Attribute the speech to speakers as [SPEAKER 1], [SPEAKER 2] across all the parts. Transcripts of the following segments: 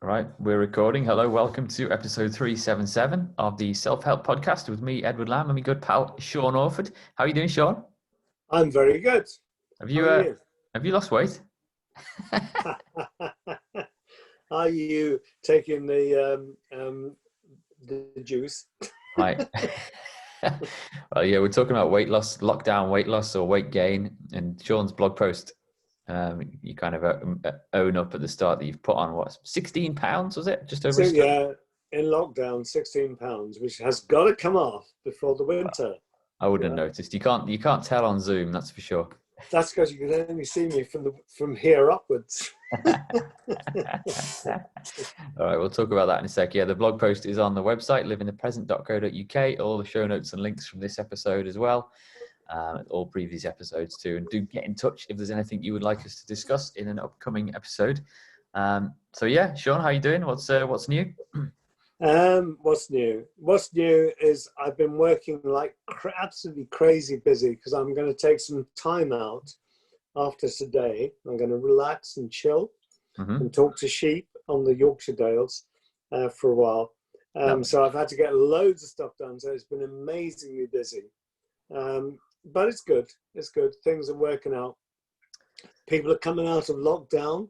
[SPEAKER 1] All right, we're recording. Hello, welcome to episode 377 of the Self-Help Podcast with me, Edward Lamb, and my good pal, Sean Orford. How are you doing, Sean?
[SPEAKER 2] I'm very good.
[SPEAKER 1] Have
[SPEAKER 2] How are you?
[SPEAKER 1] Have you lost weight?
[SPEAKER 2] Are you taking the juice?
[SPEAKER 1] Right. Well, yeah, we're talking about weight loss, lockdown weight loss or weight gain. And Sean's blog post, you kind of own up at the start that you've put on, what, 16 pounds, was it? Just over
[SPEAKER 2] So, yeah, in lockdown, 16 pounds, which has got to come off before the winter.
[SPEAKER 1] I wouldn't have noticed. You can't tell on Zoom, that's for sure.
[SPEAKER 2] That's because you can only see me from here upwards.
[SPEAKER 1] All right, we'll talk about that in a sec. Yeah, the blog post is on the website, livingthepresent.co.uk. All the show notes and links from this episode as well, all previous episodes too. And do get in touch if there's anything you would like us to discuss in an upcoming episode. So yeah, Sean, how you doing? What's new?
[SPEAKER 2] What's new? What's new is I've been working like absolutely crazy busy because I'm going to take some time out after today. I'm going to relax and chill and talk to sheep on the Yorkshire Dales for a while. So I've had to get loads of stuff done. So it's been amazingly busy. But it's good. It's good. Things are working out. People are coming out of lockdown.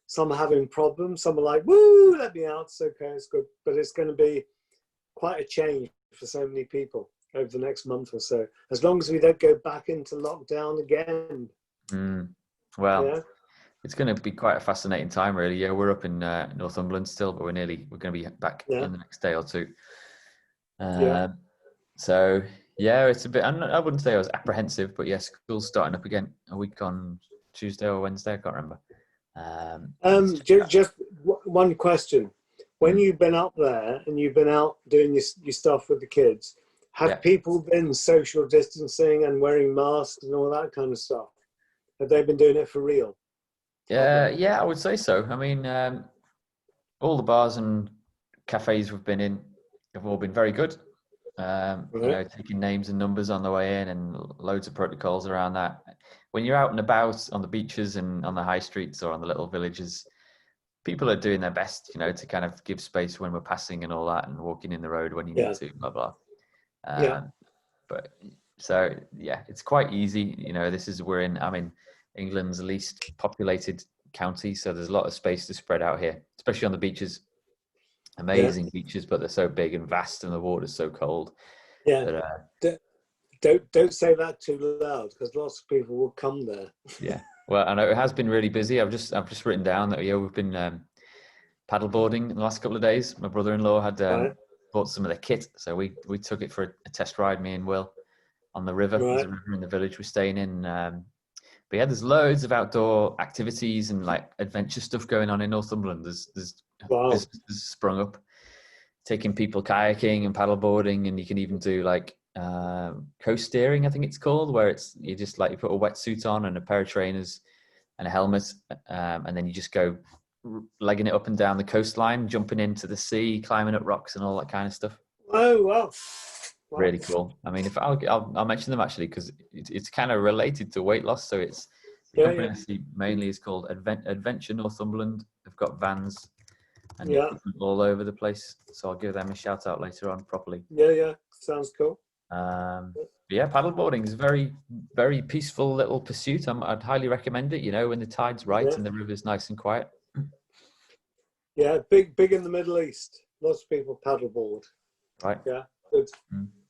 [SPEAKER 2] Some are having problems. Some are like, woo, let me out. It's okay, it's good. But it's going to be quite a change for so many people over the next month or so. As long as we don't go back into lockdown again.
[SPEAKER 1] Well,
[SPEAKER 2] yeah.
[SPEAKER 1] It's going to be quite a fascinating time, really. Yeah, we're up in Northumberland still, but we're going to be back in the next day or two. So, yeah, it's a bit, I wouldn't say I was apprehensive, but yeah, school's starting up again a week on Tuesday or Wednesday. I can't remember.
[SPEAKER 2] Just one question. When you've been up there and you've been out doing your stuff with the kids, have people been social distancing and wearing masks and all that kind of stuff? Have they been doing it for real?
[SPEAKER 1] Yeah, I would say so. I mean, all the bars and cafes we've been in have all been very good. You know, taking names and numbers on the way in and loads of protocols around that. When you're out and about on the beaches and on the high streets or on the little villages, people are doing their best, you know, to kind of give space when we're passing and all that and walking in the road when you need to, blah, blah. But so, yeah, it's quite easy. You know, I'm in England's least populated county, so there's a lot of space to spread out here, especially on the beaches. Amazing beaches, but they're so big and vast and the water's so cold.
[SPEAKER 2] Don't say that too loud because lots of people will come there.
[SPEAKER 1] Yeah, well, I know it has been really busy. I've just written down that we've been paddleboarding in the last couple of days. My brother-in-law had bought some of the kit, so we took it for a test ride, me and Will, on the river. There's a river in the village we're staying in. But yeah, there's loads of outdoor activities and like adventure stuff going on in Northumberland. There's businesses sprung up, taking people kayaking and paddleboarding, and you can even do like coast steering, I think it's called, where you just like you put a wetsuit on and a pair of trainers and a helmet, and then you just go legging it up and down the coastline, jumping into the sea, climbing up rocks and all that kind of stuff.
[SPEAKER 2] Oh wow!
[SPEAKER 1] Really cool. I mean, if I'll mention them actually because it's kind of related to weight loss. So it's the company I see mainly is called Adventure Northumberland. They've got vans and all over the place. So I'll give them a shout out later on properly.
[SPEAKER 2] Yeah, sounds cool.
[SPEAKER 1] Yeah, paddleboarding is a very, very peaceful little pursuit. I'd highly recommend it. You know, when the tide's right and the river's nice and quiet.
[SPEAKER 2] Yeah, big in the Middle East. Lots of people paddleboard.
[SPEAKER 1] Right.
[SPEAKER 2] Yeah, good.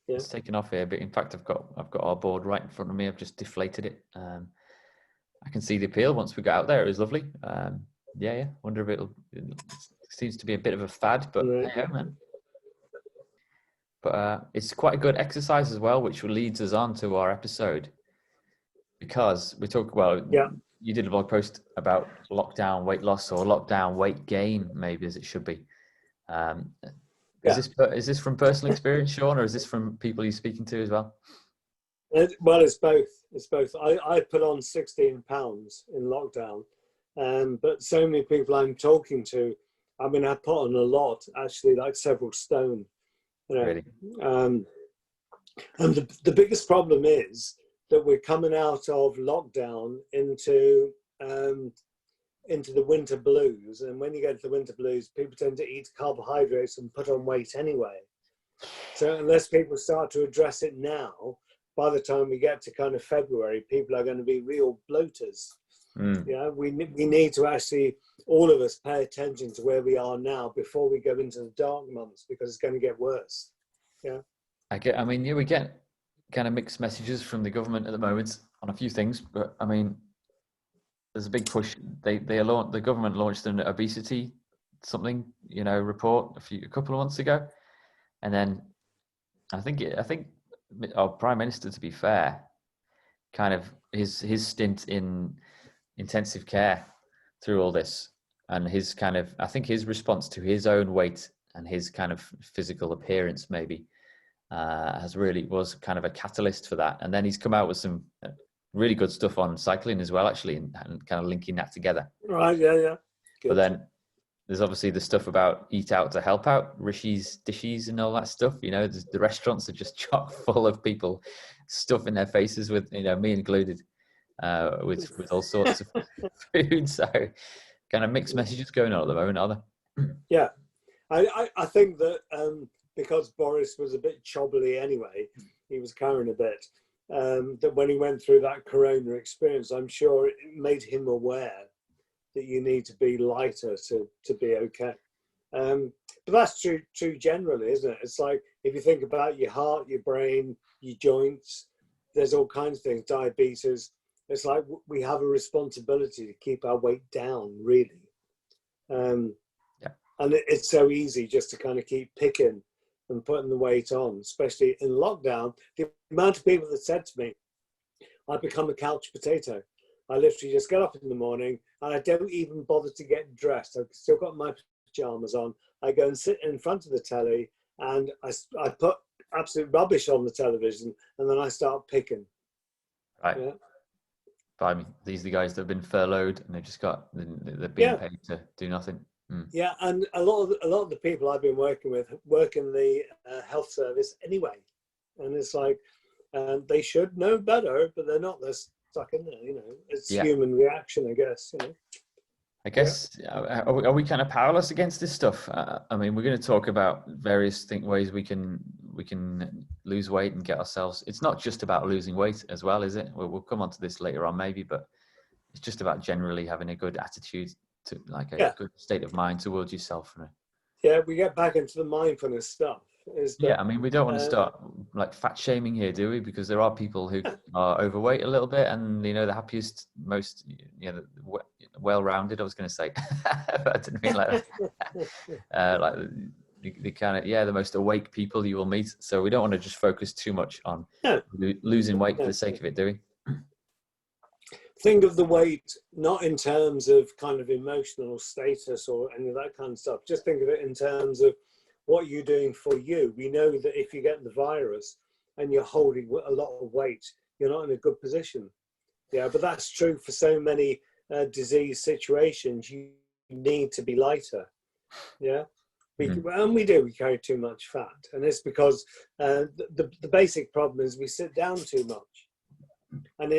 [SPEAKER 1] Yeah. It's taken off here, but in fact, I've got our board right in front of me. I've just deflated it. I can see the appeal once we got out there. It was lovely. Wonder if it seems to be a bit of a fad, but yeah, man. But it's quite a good exercise as well, which leads us on to our episode because we talk. Well, you did a blog post about lockdown weight loss or lockdown weight gain, maybe as it should be. Is this from personal experience, Sean, or is this from people you're speaking to as well?
[SPEAKER 2] Well, it's both. It's both. I put on 16 pounds in lockdown, but so many people I'm talking to, I mean, I put on a lot, actually, like several stone. You know?
[SPEAKER 1] Really?
[SPEAKER 2] And the biggest problem is that we're coming out of lockdown into into the winter blues. And when you get to the winter blues, people tend to eat carbohydrates and put on weight anyway. So unless people start to address it now, by the time we get to kind of February, people are going to be real bloaters. Yeah, we need to actually, all of us, pay attention to where we are now before we go into the dark months, because it's going to get worse. Yeah.
[SPEAKER 1] I mean, yeah, we get kind of mixed messages from the government at the moment on a few things, but I mean, there's a big push. The government launched an obesity report a couple of months ago, and then I think our Prime Minister, to be fair, kind of his stint in intensive care through all this, and his kind of, I think his response to his own weight and his kind of physical appearance maybe was kind of a catalyst for that. And then he's come out with some really good stuff on cycling as well, actually, and kind of linking that together.
[SPEAKER 2] Right. Yeah. Good.
[SPEAKER 1] But then there's obviously the stuff about eat out to help out, Rishi's Dishes and all that stuff. The restaurants are just chock full of people stuffing their faces with, me included, with all sorts of food. So kind of mixed messages going on at the moment, are there?
[SPEAKER 2] Yeah. I think that because Boris was a bit chobbly anyway, he was carrying a bit, that when he went through that corona experience, I'm sure it made him aware that you need to be lighter to be okay. But that's true generally, isn't it? It's like, if you think about your heart, your brain, your joints, there's all kinds of things, diabetes. It's like we have a responsibility to keep our weight down, really. And it's so easy just to kind of keep picking and putting the weight on, especially in lockdown. The amount of people that said to me, I've become a couch potato. I literally just get up in the morning and I don't even bother to get dressed. I've still got my pajamas on. I go and sit in front of the telly and I put absolute rubbish on the television, and then I start picking.
[SPEAKER 1] Right. Yeah. But I mean, these are the guys that have been furloughed and they're being paid to do nothing.
[SPEAKER 2] Yeah, and a lot of the people I've been working with work in the health service anyway, and it's like they should know better, but they're not. They're stuck in there. It's human reaction, I guess.
[SPEAKER 1] I guess are we kind of powerless against this stuff? I mean, we're going to talk about various ways we can lose weight and get ourselves. It's not just about losing weight as well, is it? We'll come on to this later on, maybe, but it's just about generally having a good attitude to a good state of mind towards yourself.
[SPEAKER 2] We get back into the mindfulness stuff.
[SPEAKER 1] I mean, we don't want to start fat shaming here, do we? Because there are people who are overweight a little bit, and the happiest, most well-rounded. I was going to say, but I didn't mean like that. The kind of the most awake people you will meet. So we don't want to just focus too much on losing weight for the sake of it, do we?
[SPEAKER 2] Think of the weight not in terms of kind of emotional status or any of that kind of stuff. Just think of it in terms of what you're doing for you. We know that if you get the virus and you're holding a lot of weight, you're not in a good position. Yeah, but that's true for so many disease situations. You need to be lighter. Yeah, and we carry too much fat, and it's because the basic problem is we sit down too much, and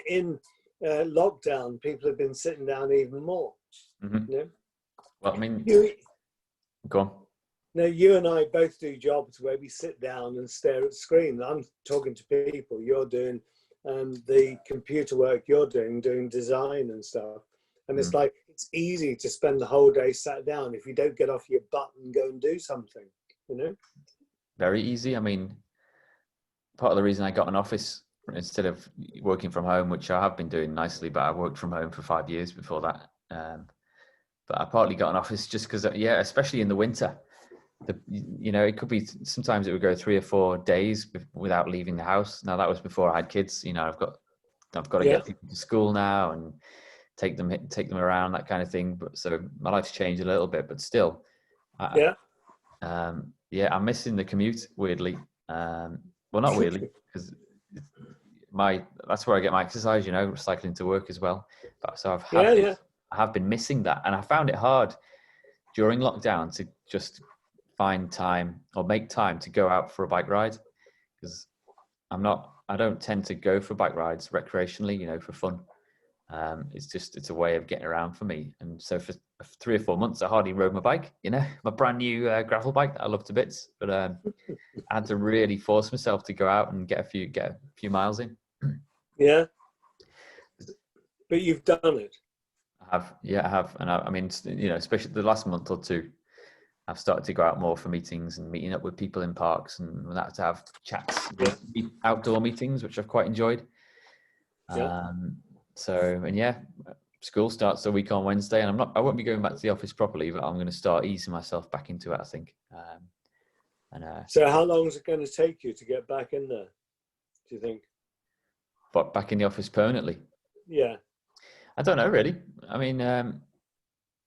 [SPEAKER 2] in lockdown, people have been sitting down even more.
[SPEAKER 1] Mm-hmm. Well, I mean, go on.
[SPEAKER 2] Now, you and I both do jobs where we sit down and stare at screens. I'm talking to people. You're doing the computer work. You're doing design and stuff. And it's like, it's easy to spend the whole day sat down if you don't get off your butt and go and do something,
[SPEAKER 1] Very easy. I mean, part of the reason I got an office instead of working from home, which I have been doing nicely, but I worked from home for 5 years before that. But I partly got an office just because, especially in the winter, it could be, sometimes it would go 3 or 4 days without leaving the house. Now that was before I had kids. I've got to get people to school now and take them around, that kind of thing. But so my life's changed a little bit, but still, I'm missing the commute weirdly. Well, not weirdly, because that's where I get my exercise. Cycling to work as well. So I have been missing that, and I found it hard during lockdown to just find time or make time to go out for a bike ride, because I don't tend to go for bike rides recreationally, for fun. It's a way of getting around for me. And so for 3 or 4 months, I hardly rode my bike, my brand new gravel bike that I love to bits. But I had to really force myself to go out and get a few miles in.
[SPEAKER 2] Yeah. But you've done it.
[SPEAKER 1] I have. And I mean, especially the last month or two, I've started to go out more for meetings and meeting up with people in parks and that, to have chats, outdoor meetings, which I've quite enjoyed.
[SPEAKER 2] Yeah.
[SPEAKER 1] School starts the week on Wednesday, and I won't be going back to the office properly, but I'm going to start easing myself back into it, I think.
[SPEAKER 2] So how long is it going to take you to get back in there, do you think?
[SPEAKER 1] But back in the office permanently?
[SPEAKER 2] Yeah.
[SPEAKER 1] I don't know, really. I mean, I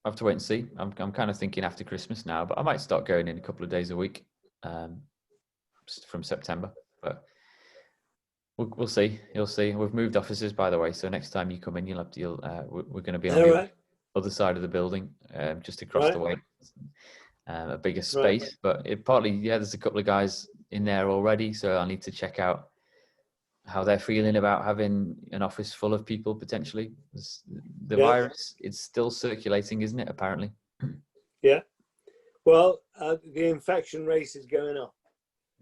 [SPEAKER 1] have to wait and see. I'm kind of thinking after Christmas now, but I might start going in a couple of days a week from September. But we'll see. You'll see. We've moved offices, by the way, so next time you come in, we're going to be on the other side of the building, just across the way. A bigger space, but there's a couple of guys in there already, so I need to check out how they're feeling about having an office full of people potentially. The virus, it's still circulating, isn't it, apparently?
[SPEAKER 2] Yeah. Well, the infection rate is going up.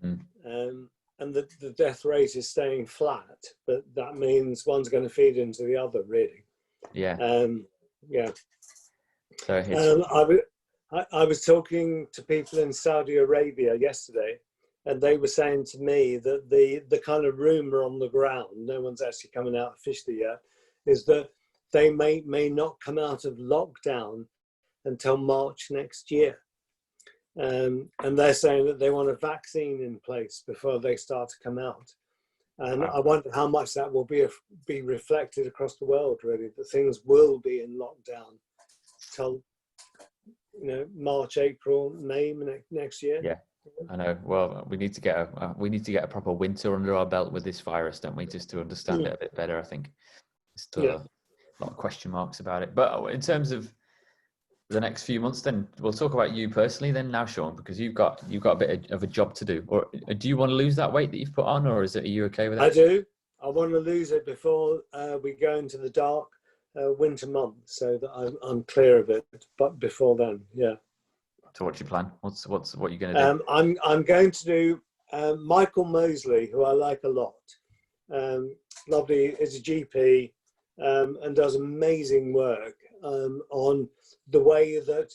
[SPEAKER 2] And the death rate is staying flat, but that means one's going to feed into the other, really.
[SPEAKER 1] Yeah.
[SPEAKER 2] So I was talking to people in Saudi Arabia yesterday, and they were saying to me that the kind of rumor on the ground, no one's actually coming out officially yet, is that they may not come out of lockdown until March next year. And they're saying that they want a vaccine in place before they start to come out. And I wonder how much that will be reflected across the world, really, that things will be in lockdown till March, April, May next year.
[SPEAKER 1] Yeah, I know. Well, we need to get a proper winter under our belt with this virus, don't we? Just to understand it a bit better, I think. There's still a lot of question marks about it. But in terms of the next few months, then we'll talk about you personally then now, Sean, because you've got a bit of a job to do. Or do you want to lose that weight that you've put on, or are you okay with that?
[SPEAKER 2] I do. I want to lose it before we go into the dark winter months, so that I'm clear of it. But before then, yeah.
[SPEAKER 1] So what's your plan? What are you going to do?
[SPEAKER 2] I'm going to do Michael Mosley, who I like a lot. Lovely, is a GP and does amazing work on the way that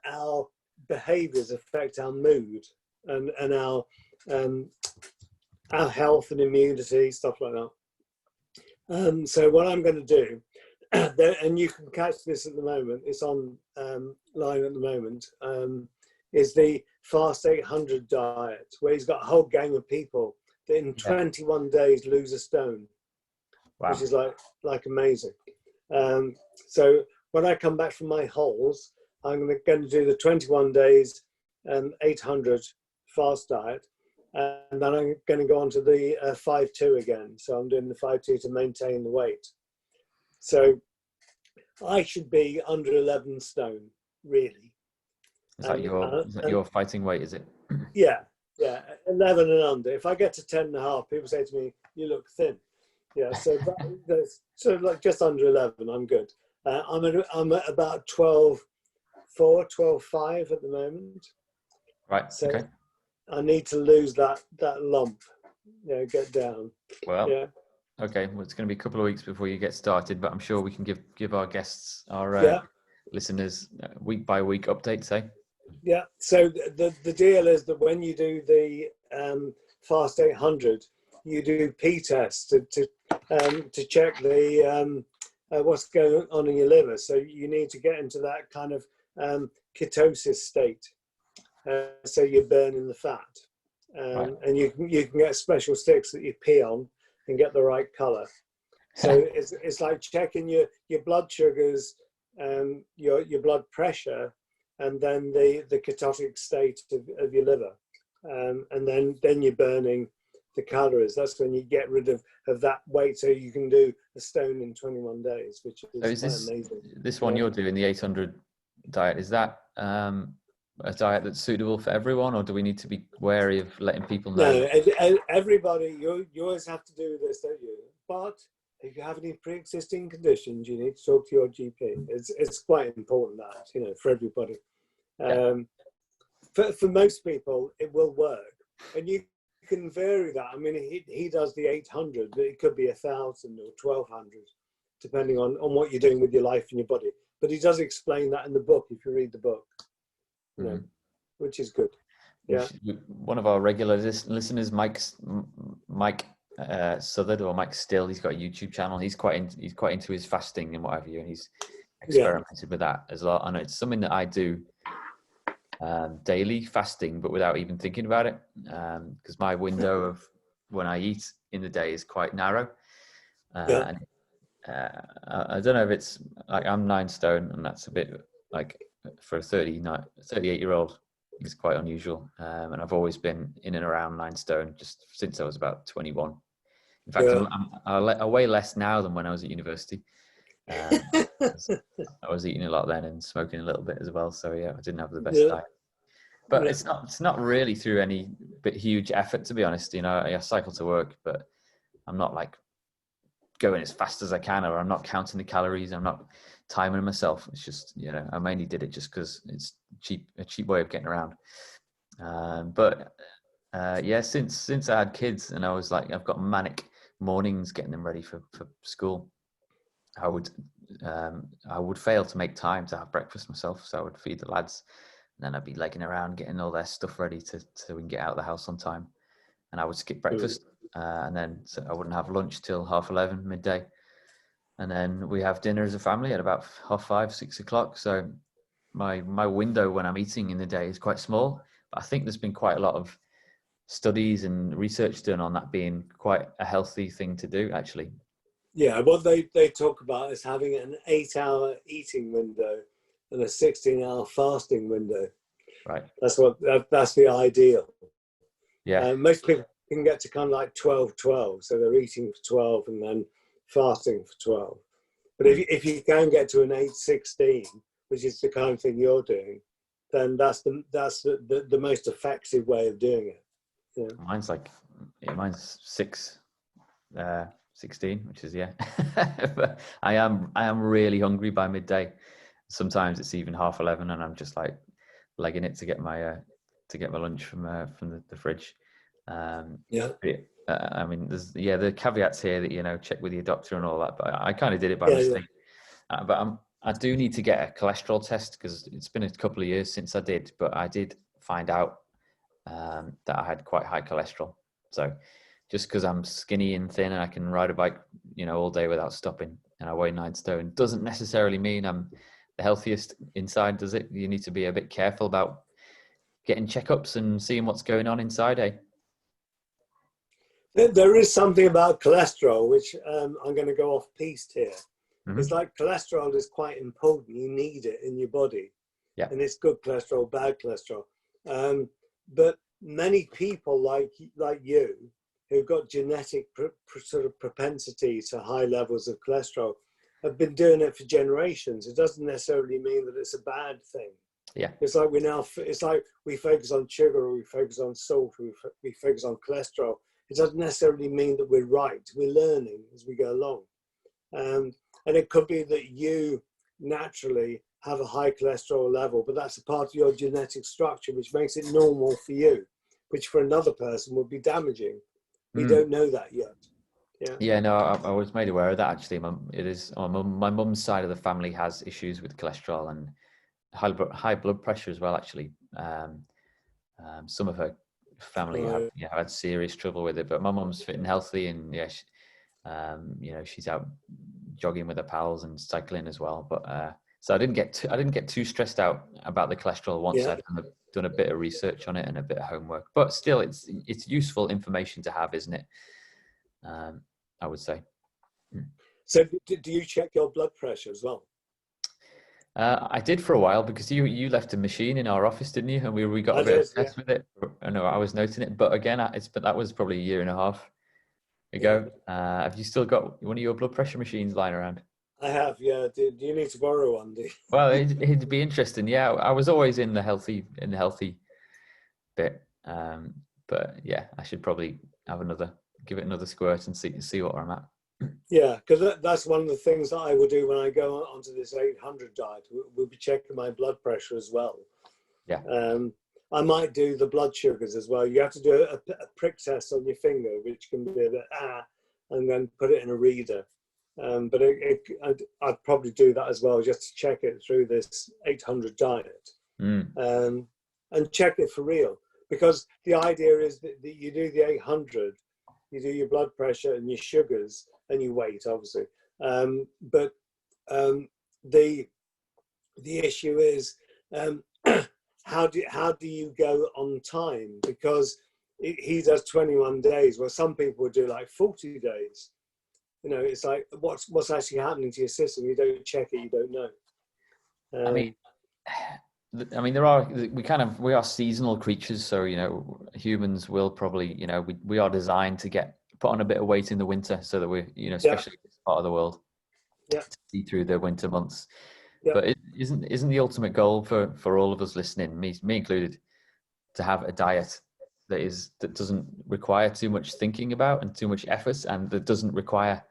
[SPEAKER 2] our behaviours affect our mood and our health and immunity, stuff like that. So what I'm going to do, and you can catch this at the moment, it's on line at the moment, is the Fast 800 diet, where he's got a whole gang of people that in 21 days lose a stone. Wow. Which is like amazing. So when I come back from my holes, I'm going to do the 21 days 800 fast diet, and then I'm going to go on to the 5-2 again. So I'm doing the 5-2 to maintain the weight. So I should be under 11 stone, really.
[SPEAKER 1] Is that your fighting weight, is it?
[SPEAKER 2] Yeah, 11 and under. If I get to 10.5, people say to me, "You look thin." Yeah, so like just under 11, I'm good. I'm at about 12.4, 12.5 at the moment.
[SPEAKER 1] Right.
[SPEAKER 2] So
[SPEAKER 1] okay.
[SPEAKER 2] I need to lose that lump. Get down.
[SPEAKER 1] Well. Yeah. Okay. Well, it's going to be a couple of weeks before you get started, but I'm sure we can give our guests, our listeners, week by week updates.
[SPEAKER 2] Yeah. So the deal is that when you do the Fast 800, you do P-tests to check the what's going on in your liver. So you need to get into that kind of ketosis state. So you're burning the fat,
[SPEAKER 1] right.
[SPEAKER 2] And you can get special sticks that you pee on and get the right color. So it's like checking your blood sugars, your blood pressure, and then the ketotic state of your liver, and then you're burning the calories. That's when you get rid of that weight, so you can do a stone in 21 days, which is amazing.
[SPEAKER 1] This one you're doing, the 800 diet, is that a diet that's suitable for everyone, or do we need to be wary of letting people know?
[SPEAKER 2] No, everybody, you always have to do this, don't you? But if you have any pre-existing conditions, you need to talk to your GP. It's quite important that, you know, for everybody. For most people, it will work, and you can vary that. I mean, he does the 800, but it could be 1,000 or 1,200, depending on what you're doing with your life and your body. But he does explain that in the book if you read the book, you know, which is good. Yeah.
[SPEAKER 1] One of our regular listeners, Mike Southard, or Mike Still, he's got a YouTube channel. He's quite into his fasting and what have you, and he's experimented with that as well. And it's something that I do daily, fasting, but without even thinking about it, because my window of when I eat in the day is quite narrow. And I don't know if it's like, I'm 9 stone, and that's a bit like, for a 38-year-old, it's quite unusual. And I've always been in and around 9 stone just since I was about 21. In fact, I weigh less now than when I was at university. I was eating a lot then and smoking a little bit as well. So yeah, I didn't have the best diet. But it's not really through any huge effort, to be honest. You know, I cycle to work, but I'm not like going as fast as I can, or I'm not counting the calories. I'm not timing myself. It's just, you know, I mainly did it just because it's a cheap way of getting around. Since I had kids, and I was like, I've got manic mornings getting them ready for school. I would fail to make time to have breakfast myself, so I would feed the lads, and then I'd be legging around getting all their stuff ready so we can get out of the house on time. And I would skip breakfast, and then so I wouldn't have lunch till 11:30, midday, and then we have dinner as a family at about 5:30, 6 o'clock. So my window when I'm eating in the day is quite small. But I think there's been quite a lot of studies and research done on that being quite a healthy thing to do, actually.
[SPEAKER 2] Yeah, what they talk about is having an 8-hour eating window and a 16-hour fasting window.
[SPEAKER 1] Right.
[SPEAKER 2] That's the ideal.
[SPEAKER 1] Yeah.
[SPEAKER 2] Most people can get to kind of like 12-12, so they're eating for 12 and then fasting for 12. But if you can get to an 8-16, which is the kind of thing you're doing, then that's the most effective way of doing it. Yeah.
[SPEAKER 1] Mine's 6:16, which is but I am really hungry by midday. Sometimes it's even 11:30, and I'm just like legging it to get my lunch from the fridge. I mean, there's the caveats here that, you know, check with your doctor and all that, but I kind of did it by mistake. But I do need to get a cholesterol test, because it's been a couple of years since I did, but I did find out that I had quite high cholesterol. So just because I'm skinny and thin and I can ride a bike, you know, all day without stopping, and I weigh 9 stone, doesn't necessarily mean I'm the healthiest inside, does it? You need to be a bit careful about getting checkups and seeing what's going on inside, eh?
[SPEAKER 2] There is something about cholesterol, which I'm going to go off piste here. It's like cholesterol is quite important. You need it in your body. Yeah. And it's good cholesterol, bad cholesterol. But many people like you, who've got genetic sort of propensity to high levels of cholesterol, have been doing it for generations. It doesn't necessarily mean that it's a bad thing.
[SPEAKER 1] Yeah.
[SPEAKER 2] It's like we focus on sugar, or we focus on salt, or we focus on cholesterol. It doesn't necessarily mean that we're right. We're learning as we go along. And it could be that you naturally have a high cholesterol level, but that's a part of your genetic structure, which makes it normal for you, which for another person would be damaging. We don't know that yet.
[SPEAKER 1] Yeah, no, I was made aware of that, actually. My mum's side of the family has issues with cholesterol and high blood pressure as well, actually. Some of her family have had serious trouble with it, but my mum's fit and healthy, and you know, she's out jogging with her pals and cycling as well. But so I didn't get too stressed out about the cholesterol once I'd done a bit of research on it and a bit of homework. But still, it's useful information to have, isn't it? I would say.
[SPEAKER 2] So do you check your blood pressure as well?
[SPEAKER 1] I did for a while, because you left a machine in our office, didn't you? And we got a bit of test with it. I know I was noting it, but again, but that was probably 1.5 years ago. Have you still got one of your blood pressure machines lying around?
[SPEAKER 2] I have, yeah. Do you need to borrow one?
[SPEAKER 1] Well, it'd be interesting. Yeah, I was always in the healthy bit, but yeah, I should probably give it another squirt and see what I'm at.
[SPEAKER 2] Yeah, because that's one of the things that I will do when I go onto this 800 diet. We'll be checking my blood pressure as well.
[SPEAKER 1] Yeah.
[SPEAKER 2] I might do the blood sugars as well. You have to do a prick test on your finger, which can be a bit and then put it in a reader. But I'd probably do that as well, just to check it through this 800 diet, and check it for real. Because the idea is that you do the 800, you do your blood pressure and your sugars and your weight, obviously. But the issue is, how do you go on time? Because he does 21 days. Well, some people would do like 40 days. You know, it's like what's actually happening to your system. You don't check it, you don't know.
[SPEAKER 1] I mean, we are seasonal creatures. So, you know, humans will probably, you know, we are designed to put on a bit of weight in the winter so that we're, you know, especially in this part of the world, to see through the winter months. But it isn't the ultimate goal for all of us listening, me included, to have a diet that doesn't require too much thinking about and too much effort, and that doesn't require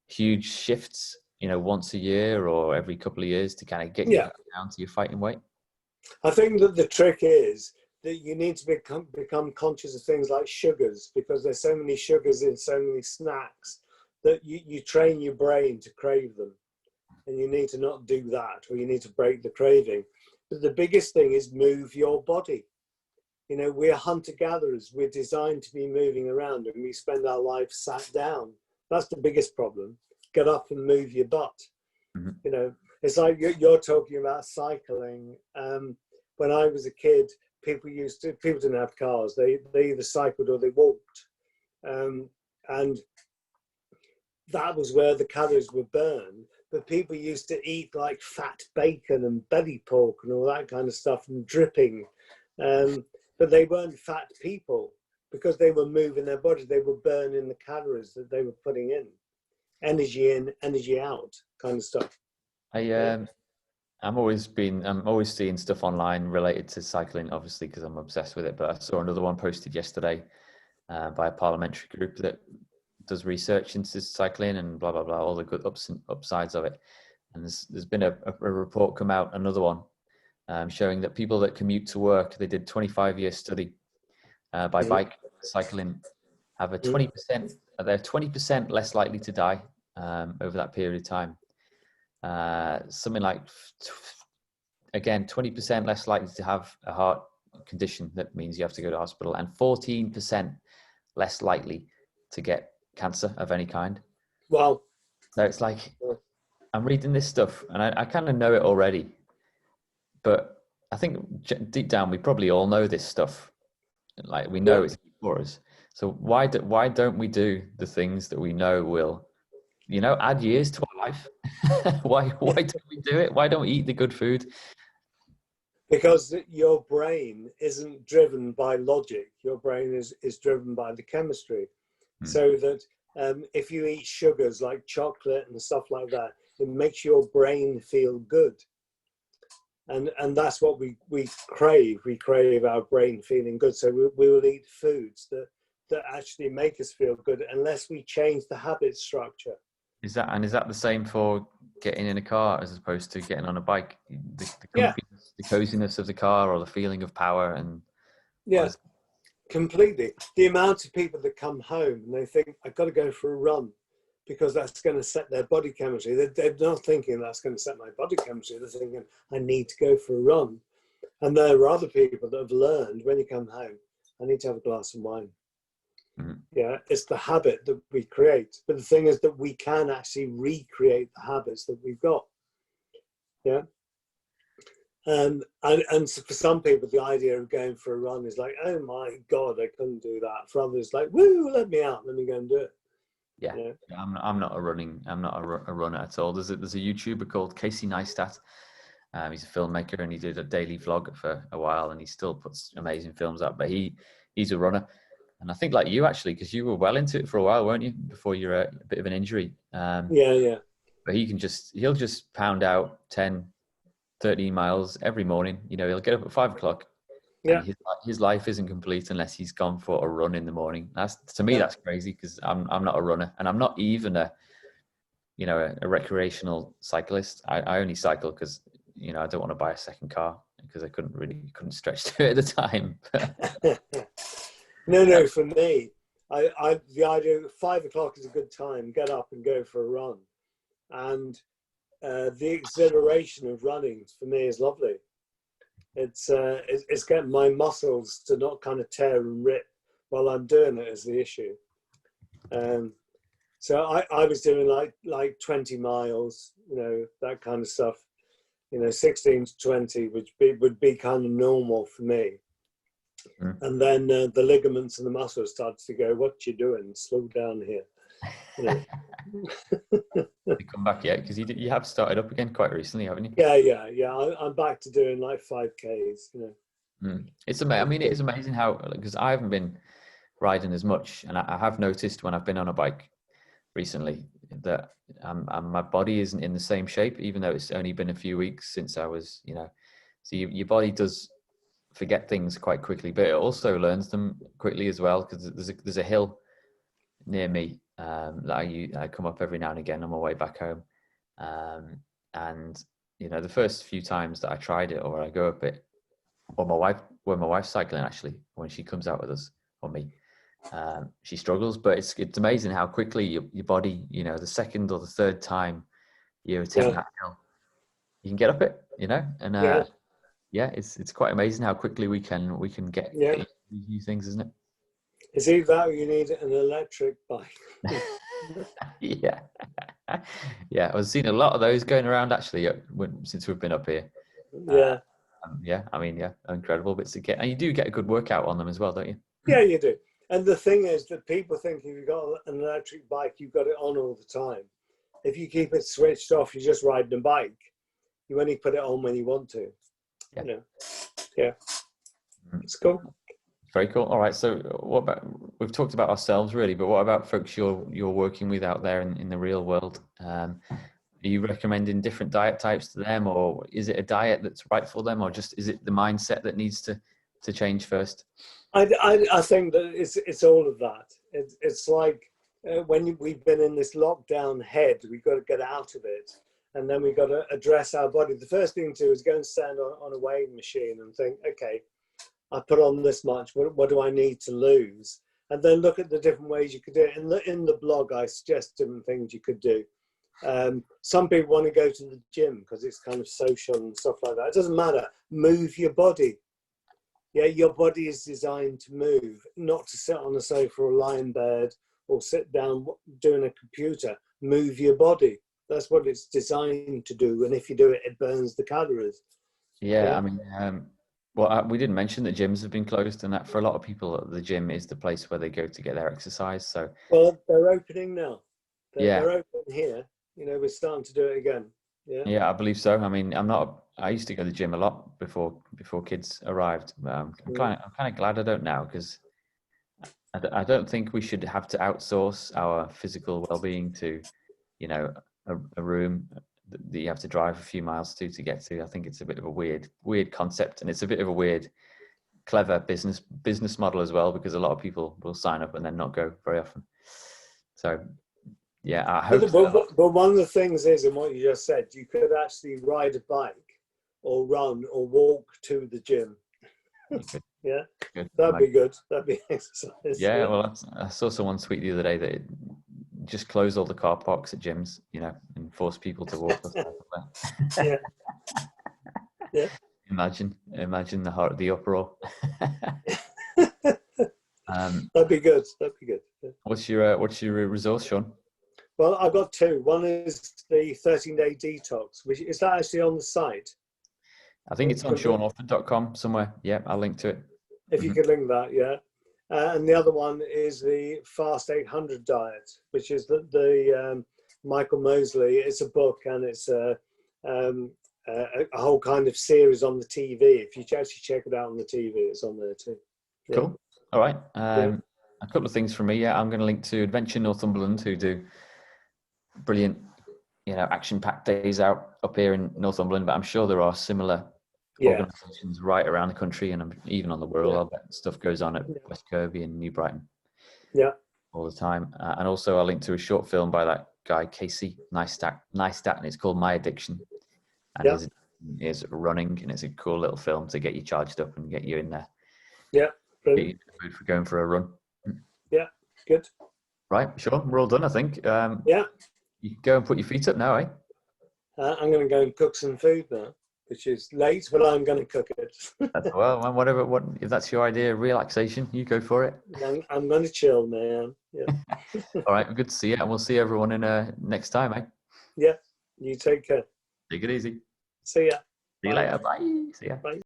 [SPEAKER 1] huge shifts, you know, once a year or every couple of years to kind of get you down to your fighting weight?
[SPEAKER 2] I think that the trick is that you need to become conscious of things like sugars, because there's so many sugars in so many snacks that you train your brain to crave them. And you need to not do that, or you need to break the craving. But the biggest thing is move your body. You know, we're hunter-gatherers. We're designed to be moving around, and we spend our life sat down. That's the biggest problem. Get up and move your butt.
[SPEAKER 1] Mm-hmm.
[SPEAKER 2] You know, it's like you're talking about cycling. When I was a kid, people didn't have cars. They either cycled or they walked. And that was where the calories were burned. But people used to eat like fat bacon and belly pork and all that kind of stuff and dripping. But they weren't fat people because they were moving their body. They were burning the calories that they were putting in. Energy in, energy out kind of stuff.
[SPEAKER 1] I'm always seeing stuff online related to cycling, obviously, because I'm obsessed with it. But I saw another one posted yesterday by a parliamentary group that does research into cycling and blah blah blah, all the good ups and upsides of it. And there's been a report come out, another one, showing that people that commute to work, they did 25-year study by bike cycling, have a 20%. They're 20% less likely to die over that period of time. Something like, again, 20% less likely to have a heart condition that means you have to go to hospital, and 14% less likely to get cancer of any kind.
[SPEAKER 2] Wow.
[SPEAKER 1] So it's like, I'm reading this stuff and I kind of know it already, but I think deep down we probably all know this stuff. Like, we know it's for us. So why don't we do the things that we know will, you know, add years to our life? why don't we do it? Why don't we eat the good food?
[SPEAKER 2] Because your brain isn't driven by logic. Your brain is driven by the chemistry. So that if you eat sugars like chocolate and stuff like that, it makes your brain feel good. And that's what we crave. We crave our brain feeling good. So we will eat foods that actually make us feel good, unless we change the habit structure.
[SPEAKER 1] Is that the same for getting in a car as opposed to getting on a bike? The the coziness of the car, or the feeling of power, and
[SPEAKER 2] completely. The amount of people that come home and they think, I've got to go for a run because that's going to set their body chemistry. They're not thinking that's going to set my body chemistry. They're thinking, I need to go for a run. And there are other people that have learned, when you come home, I need to have a glass of wine. Yeah, it's the habit that we create. But the thing is that we can actually recreate the habits that we've got. Yeah. And for some people, the idea of going for a run is like, oh my God, I couldn't do that. For others, like, woo, let me out, let me go and do it.
[SPEAKER 1] Yeah. I'm not a runner at all. There's a YouTuber called Casey Neistat. He's a filmmaker, and he did a daily vlog for a while, and he still puts amazing films out. But he's a runner, and I think like you, actually, because you were well into it for a while, weren't you, before you're a bit of an injury? But he'll just pound out 10, 13 miles every morning. You know, he'll get up at 5 o'clock. Yeah. His life isn't complete unless he's gone for a run in the morning. To me, that's crazy, because I'm not a runner, and I'm not even a you know, a recreational cyclist. I only cycle because, you know, I don't want to buy a second car because I couldn't stretch to it at the time.
[SPEAKER 2] No, for me, the idea of 5 o'clock is a good time. Get up and go for a run, and the exhilaration of running for me is lovely. It's getting my muscles to not kind of tear and rip while I'm doing it is the issue. So I was doing like 20 miles, you know, that kind of stuff. You know, 16 to 20 would be kind of normal for me. Mm. And then the ligaments and the muscles started to go, what you doing? Slow down here. You know.
[SPEAKER 1] You come back yet? Because you have started up again quite recently, haven't you?
[SPEAKER 2] Yeah. I'm back to doing like 5Ks, you know.
[SPEAKER 1] Mm. It's amazing. I mean, it is amazing how, because I haven't been riding as much, and I have noticed when I've been on a bike recently that my body isn't in the same shape, even though it's only been a few weeks since I was, you know. So your body does forget things quite quickly, but it also learns them quickly as well, because there's a hill near me that I come up every now and again on my way back home, and you know, the first few times that I tried it, or I go up it, or when my wife's cycling, actually, when she comes out with us, or me, she struggles, but it's amazing how quickly your body, you know, the second or the third time you attempt that hill, you can get up it, you know, and it's quite amazing how quickly we can get these new things, isn't it?
[SPEAKER 2] It's either that or you need an electric bike.
[SPEAKER 1] Yeah. I was seeing a lot of those going around actually since we've been up here. I mean, incredible bits to get, and you do get a good workout on them as well, don't you?
[SPEAKER 2] Yeah, you do. And the thing is that people think if you've got an electric bike, you've got it on all the time. If you keep it switched off, you're just riding a bike. You only put it on when you want to. You know. Yeah. It's cool.
[SPEAKER 1] Very cool. All right. So what about, we've talked about ourselves really, but what about folks you're working with out there in the real world? Are you recommending different diet types to them, or is it a diet that's right for them, or just is it the mindset that needs to change first?
[SPEAKER 2] I think that it's all of that. It's like when we've been in this lockdown head, we've got to get out of it, and then we've got to address our body. The first thing to do is go and stand on a weighing machine and think, okay, I put on this much. What do I need to lose? And then look at the different ways you could do it. In the blog, I suggest different things you could do. Some people want to go to the gym because it's kind of social and stuff like that. It doesn't matter. Move your body. Yeah, your body is designed to move, not to sit on a sofa or lie in bed or sit down doing a computer. Move your body. That's what it's designed to do. And if you do it, it burns the calories.
[SPEAKER 1] Yeah. I mean, we didn't mention that gyms have been closed, and that for a lot of people, the gym is the place where they go to get their exercise. So,
[SPEAKER 2] well, they're opening now. They're open here. You know, we're starting to do it again.
[SPEAKER 1] Yeah, I believe so. I mean, I used to go to the gym a lot before kids arrived. I'm kind of glad I don't now, because I don't think we should have to outsource our physical well-being to, you know, a room that you have to drive a few miles to get to. I think it's a bit of a weird concept, and it's a bit of a weird, clever business model as well, because a lot of people will sign up and then not go very often. So. Yeah, I hope.
[SPEAKER 2] But one of the things is, in what you just said, you could actually ride a bike or run or walk to the gym. Yeah, that'd be good. That'd be exercise.
[SPEAKER 1] Yeah, well, I saw someone tweet the other day that it just close all the car parks at gyms, you know, and force people to walk.
[SPEAKER 2] Yeah.
[SPEAKER 1] Imagine the uproar.
[SPEAKER 2] That'd be good. Yeah.
[SPEAKER 1] What's your resource, Sean?
[SPEAKER 2] Well, I've got two. One is the 13-day detox, which is that actually on the site?
[SPEAKER 1] I think it's on SeanAuthor.com somewhere. Yeah, I'll link to it.
[SPEAKER 2] If you could link that, yeah. And the other one is the Fast 800 diet, which is the Michael Mosley. It's a book, and it's a whole kind of series on the TV. If you actually check it out on the TV, it's on there too. Yeah.
[SPEAKER 1] Cool. All right. A couple of things from me. Yeah, I'm going to link to Adventure Northumberland, who do brilliant, you know, action-packed days out up here in Northumberland, but I'm sure there are similar organisations right around the country, and even on the world. I bet stuff goes on at West Kirby and New Brighton all the time. And also I'll link to a short film by that guy Casey Neistat, and it's called My Addiction. And
[SPEAKER 2] Yeah.
[SPEAKER 1] his addiction is running, and it's a cool little film to get you charged up and get you in there.
[SPEAKER 2] Yeah,
[SPEAKER 1] Get you
[SPEAKER 2] brilliant.
[SPEAKER 1] in the mood for going for a run.
[SPEAKER 2] Yeah, good.
[SPEAKER 1] Right, sure, we're all done, I think.
[SPEAKER 2] Yeah,
[SPEAKER 1] You can go and put your feet up now, eh?
[SPEAKER 2] I'm going to go and cook some food now, which is late, but I'm going to cook it.
[SPEAKER 1] Well, whatever. What if that's your idea of relaxation? You go for it.
[SPEAKER 2] I'm going to chill, man. Yeah.
[SPEAKER 1] All right, good to see you, and we'll see everyone in next time, eh?
[SPEAKER 2] Yeah, you take care.
[SPEAKER 1] Take it easy.
[SPEAKER 2] See ya.
[SPEAKER 1] See you
[SPEAKER 2] Bye.
[SPEAKER 1] later. Bye. See ya.
[SPEAKER 2] Bye.